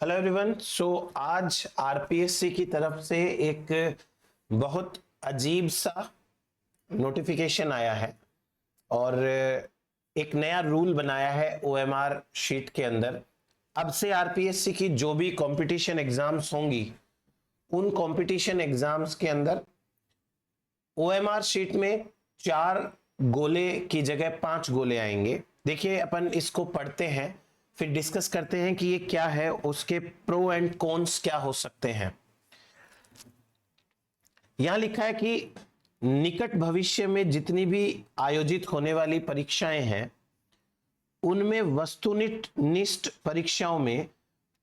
Hello everyone. आज RPSC की तरफ से एक बहुत अजीब सा नोटिफिकेशन आया है और एक नया रूल बनाया है ओएमआर शीट के अंदर। अब से आरपीएससी की जो भी कंपटीशन एग्जाम्स होंगी उन कंपटीशन एग्जाम्स के अंदर ओएमआर शीट में 4 गोले की जगह 5 गोले आएंगे। देखिए, अपन इसको पढ़ते हैं फिर डिस्कस करते हैं कि ये क्या है, उसके प्रो एंड कॉन्स क्या हो सकते हैं। यहां लिखा है कि निकट भविष्य में जितनी भी आयोजित होने वाली परीक्षाएं हैं उनमें वस्तुनिष्ठ परीक्षाओं में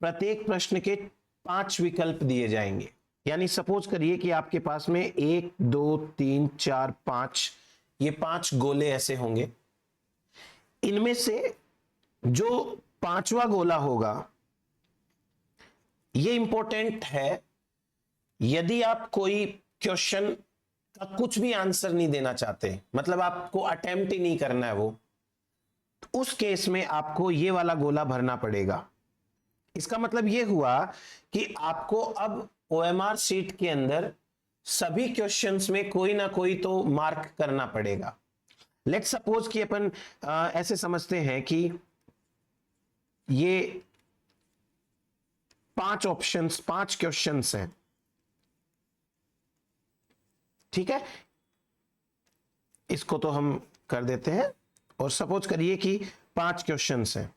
प्रत्येक प्रश्न के 5 विकल्प दिए जाएंगे। यानी सपोज करिए कि आपके पास में 1 2 3 4 5 ये 5 गोले ऐसे होंगे। इनमें से जो 5वां गोला होगा ये इंपॉर्टेंट है। यदि आप कोई क्वेश्चन का कुछ भी आंसर नहीं देना चाहते, मतलब आपको अटेम्प्ट ही नहीं करना है वो, तो उस केस में आपको ये वाला गोला भरना पड़ेगा। इसका मतलब ये हुआ कि आपको अब ओएमआर शीट के अंदर सभी क्वेश्चंस में कोई ना कोई तो मार्क करना पड़ेगा। लेट्स सपोज कि अपन ऐसे समझते हैं कि ये 5 ऑप्शंस 5 क्वेश्चंस हैं, ठीक है। इसको तो हम कर देते हैं और सपोज करिए कि 5 क्वेश्चंस हैं।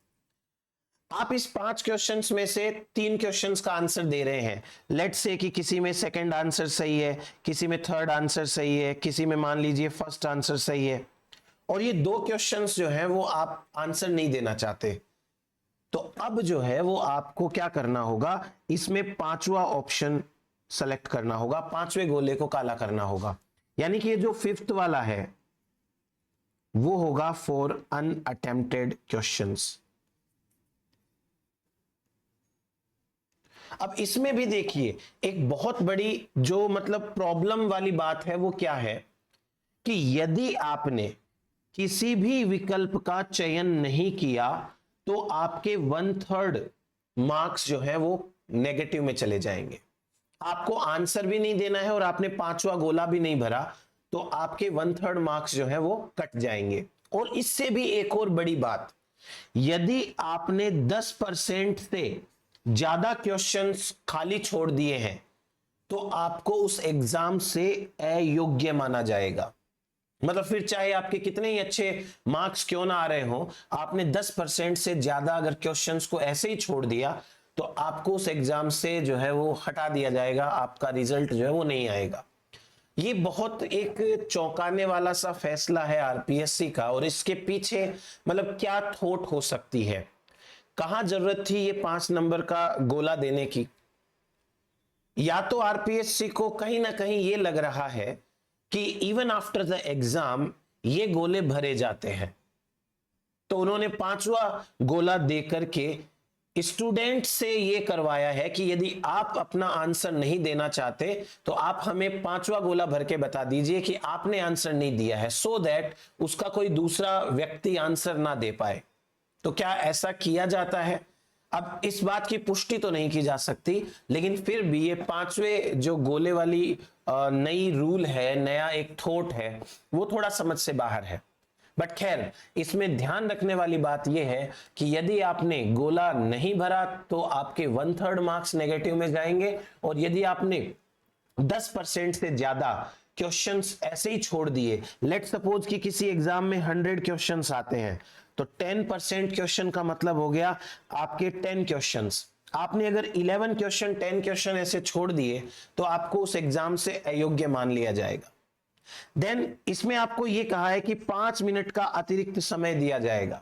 आप इस 5 क्वेश्चंस में से 3 क्वेश्चंस का आंसर दे रहे हैं। लेट्स से कि किसी में सेकंड आंसर सही है, किसी में थर्ड आंसर सही है, किसी में मान लीजिए फर्स्ट आंसर सही है, और ये 2 क्वेश्चंस जो है वो आप आंसर नहीं देना चाहते। तो अब जो है वो आपको क्या करना होगा, इसमें 5वां ऑप्शन सेलेक्ट करना होगा, 5वें गोले को काला करना होगा। यानी कि ये जो 5th वाला है वो होगा फॉर अनअटेम्प्टेड क्वेश्चंस। अब इसमें भी देखिए एक बहुत बड़ी जो मतलब प्रॉब्लम वाली बात है वो क्या है कि यदि आपने किसी भी विकल्प का चयन नहीं किया तो आपके 1/3 मार्क्स जो है वो नेगेटिव में चले जाएंगे। आपको आंसर भी नहीं देना है और आपने 5वां गोला भी नहीं भरा तो आपके 1/3 मार्क्स जो है वो कट जाएंगे। और इससे भी एक और बड़ी बात, यदि आपने 10% से ज्यादा क्वेश्चंस खाली छोड़ दिए हैं तो आपको उस एग्जाम से अयोग्य माना जाएगा। मतलब फिर चाहे आपके कितने ही अच्छे मार्क्स क्यों ना आ रहे हो, आपने 10% से ज्यादा अगर क्वेश्चंस को ऐसे ही छोड़ दिया तो आपको उस एग्जाम से जो है वो हटा दिया जाएगा, आपका रिजल्ट जो है वो नहीं आएगा। ये बहुत एक चौंकाने वाला सा फैसला है आरपीएससी का, और इसके पीछे मतलब क्या थॉट हो सकती है, कहां जरूरत थी ये 5 नंबर का गोला देने की। या तो आरपीएससी को कहीं ना कहीं ये लग रहा है कि इवन आफ्टर द एग्जाम ये गोले भरे जाते हैं, तो उन्होंने 5वां गोला देकर के स्टूडेंट से ये करवाया है कि यदि आप अपना आंसर नहीं देना चाहते तो आप हमें 5वां गोला भर के बता दीजिए कि आपने आंसर नहीं दिया है, सो दैट उसका कोई दूसरा व्यक्ति आंसर ना दे पाए। तो क्या ऐसा किया जाता है? अब इस बात की पुष्टि तो नहीं की जा सकती, लेकिन फिर भी ये 5वें जो गोले वाली नई रूल है, नया एक थॉट है, वो थोड़ा समझ से बाहर है। बट खैर, इसमें ध्यान रखने वाली बात यह है कि यदि आपने गोला नहीं भरा तो आपके 1/3 मार्क्स नेगेटिव में जाएंगे, और यदि आपने 10% से ज्यादा क्वेश्चंस ऐसे ही छोड़ दिए, लेट सपोज कि किसी एग्जाम में 100 क्वेश्चंस आते हैं, तो 10% क्वेश्चन का मतलब हो गया आपके 10 क्वेश्चंस। आपने अगर 11 क्वेश्चन 10 क्वेश्चन ऐसे छोड़ दिए तो आपको उस एग्जाम से अयोग्य मान लिया जाएगा। देन इसमें आपको यह कहा है कि 5 मिनट का अतिरिक्त समय दिया जाएगा,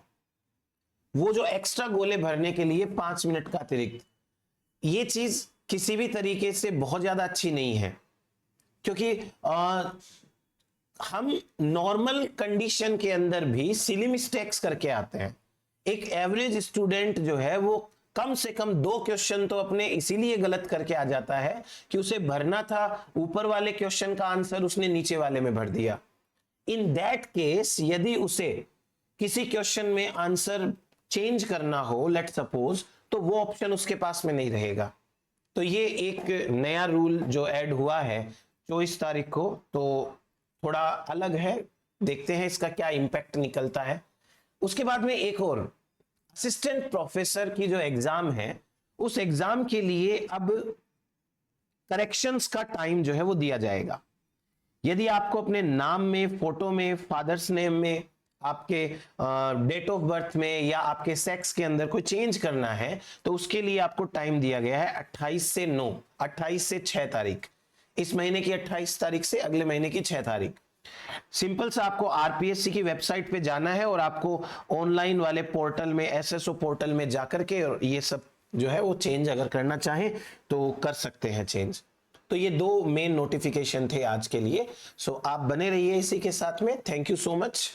वो जो एक्स्ट्रा गोले भरने के लिए 5 मिनट का अतिरिक्त। ये चीज किसी भी तरीके से बहुत ज्यादा अच्छी नहीं है, क्योंकि हम नॉर्मल कंडीशन के अंदर भी सिली मिस्टेक्स करके आते हैं। एक एवरेज स्टूडेंट जो है वो कम से कम 2 क्वेश्चन तो अपने इसीलिए गलत करके आ जाता है कि उसे भरना था ऊपर वाले क्वेश्चन का आंसर, उसने नीचे वाले में भर दिया। इन दैट केस यदि उसे किसी क्वेश्चन में आंसर चेंज करना हो लेट सपोज, तो वो ऑप्शन उसके पास में नहीं रहेगा। तो ये एक नया रूल जो ऐड हुआ है 24 तारीख को, तो थोड़ा अलग है, देखते हैं इसका क्या इंपैक्ट निकलता है। उसके बाद में एक और असिस्टेंट प्रोफेसर की जो एग्जाम है, उस एग्जाम के लिए अब करेक्शंस का टाइम जो है वो दिया जाएगा। यदि आपको अपने नाम में, फोटो में, फादर्स नेम में, आपके डेट ऑफ बर्थ में या आपके सेक्स के अंदर कोई चेंज करना है, तो उसके लिए आपको टाइम दिया गया है 28 से 6 तारीख, इस महीने की 28 तारीख से अगले महीने की 6 तारीख। सिंपल सा आपको आरपीएससी की वेबसाइट पे जाना है और आपको ऑनलाइन वाले पोर्टल में, एसएसओ पोर्टल में जाकर के ये सब जो है वो चेंज अगर करना चाहें तो कर सकते हैं चेंज। तो ये 2 मेन नोटिफिकेशन थे आज के लिए। सो आप बने रहिए इसी के साथ में। Thank you so much.